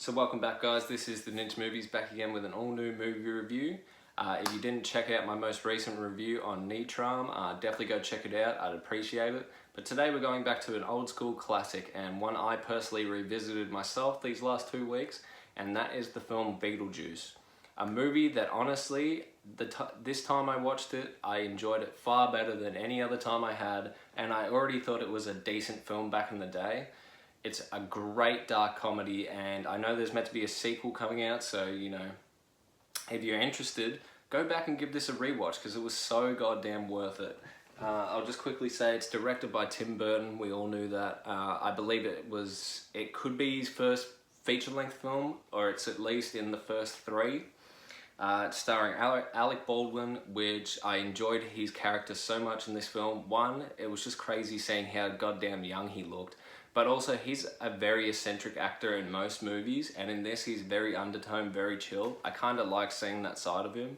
So welcome back, guys. This is the Ninja Movies back again with an all-new movie review. If you didn't check out my most recent review on Nitram, definitely go check it out. I'd appreciate it. But today we're going back to an old school classic and one I personally revisited myself these last 2 weeks, and that is the film Beetlejuice. A movie that honestly, this time I watched it, I enjoyed it far better than any other time I had, and I already thought it was a decent film back in the day. It's a great dark comedy, and I know there's meant to be a sequel coming out, so you know, if you're interested, go back and give this a rewatch because it was so goddamn worth it. I'll just quickly say it's directed by Tim Burton. We all knew that. I believe it could be his first feature-length film, or it's at least in the first 3. It's starring Alec Baldwin, which I enjoyed his character so much in this film. One, it was just crazy seeing how goddamn young he looked. But also, he's a very eccentric actor in most movies, and in this he's very undertone, very chill. I kind of like seeing that side of him.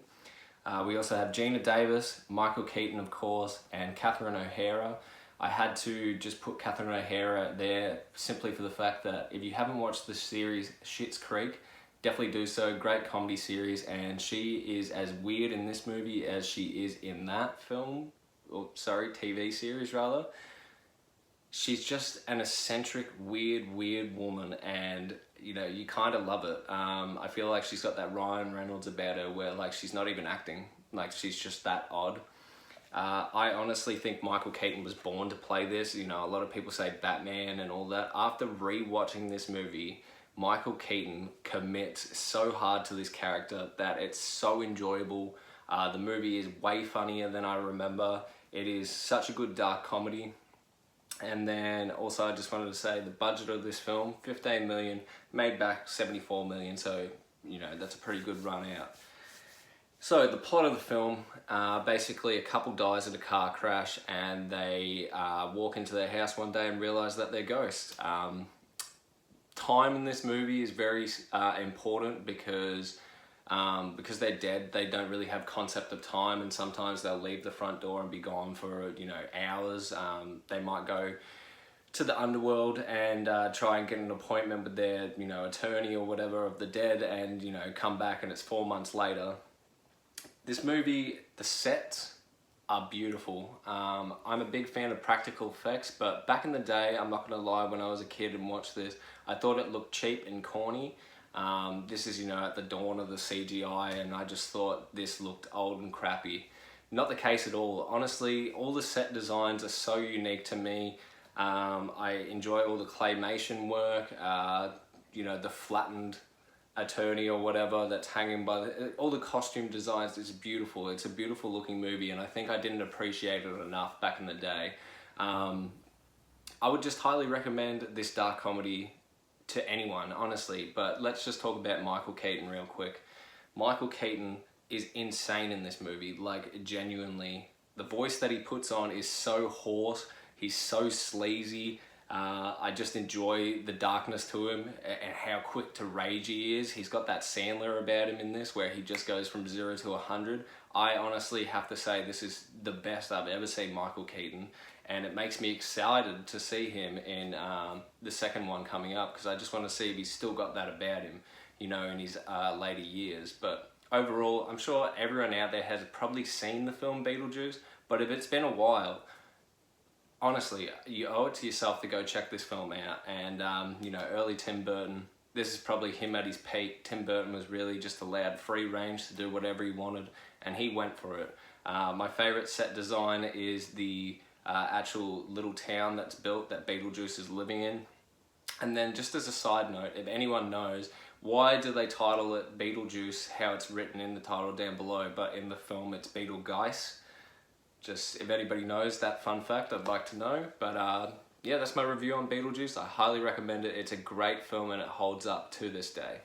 We also have Gina Davis, Michael Keaton, of course, and Catherine O'Hara. I had to just put Catherine O'Hara there simply for the fact that if you haven't watched the series Schitt's Creek, definitely do so. Great comedy series, and she is as weird in this movie as she is in that film, or sorry, TV series rather. She's just an eccentric, weird woman, and you know, you kind of love it. I feel like she's got that Ryan Reynolds about her where like she's not even acting, like she's just that odd. I honestly think Michael Keaton was born to play this. You know, a lot of people say Batman and all that. After rewatching this movie, Michael Keaton commits so hard to this character that it's so enjoyable. The movie is way funnier than I remember. It is such a good dark comedy. And then also I just wanted to say the budget of this film, 15 million, made back 74 million, so you know, that's a pretty good run out. So the plot of the film, basically a couple dies in a car crash and they walk into their house one day and realise that they're ghosts. Time in this movie is very important because they're dead, they don't really have concept of time, and sometimes they'll leave the front door and be gone for, you know, hours. They might go to the underworld and try and get an appointment with their, you know, attorney or whatever of the dead, and you know, come back and it's 4 months later. This movie, the sets are beautiful. I'm a big fan of practical effects, but back in the day, I'm not gonna lie, when I was a kid and watched this, I thought it looked cheap and corny. This is, you know, at the dawn of the CGI, and I just thought this looked old and crappy. Not the case at all. Honestly, all the set designs are so unique to me. I enjoy all the claymation work, you know, the flattened attorney or whatever that's hanging by all the costume designs is beautiful. It's a beautiful looking movie, and I think I didn't appreciate it enough back in the day. I would just highly recommend this dark comedy to anyone, honestly, but let's just talk about Michael Keaton real quick. Michael Keaton is insane in this movie, like genuinely. The voice that he puts on is so hoarse, he's so sleazy. I just enjoy the darkness to him and how quick to rage he is. He's got that Sandler about him in this where he just goes from 0 to 100. I honestly have to say this is the best I've ever seen Michael Keaton, and it makes me excited to see him in the second one coming up, because I just want to see if he's still got that about him, you know, in his later years. But overall, I'm sure everyone out there has probably seen the film Beetlejuice, but if it's been a while, honestly, you owe it to yourself to go check this film out. And you know, early Tim Burton, this is probably him at his peak. Tim Burton was really just allowed free range to do whatever he wanted, and he went for it. My favorite set design is the actual little town that's built that Beetlejuice is living in. And then just as a side note, if anyone knows, why do they title it Beetlejuice, how it's written in the title down below, but in the film it's Beetlegeist? Just if anybody knows that fun fact, I'd like to know. But yeah, that's my review on Beetlejuice. I highly recommend it. It's a great film and it holds up to this day.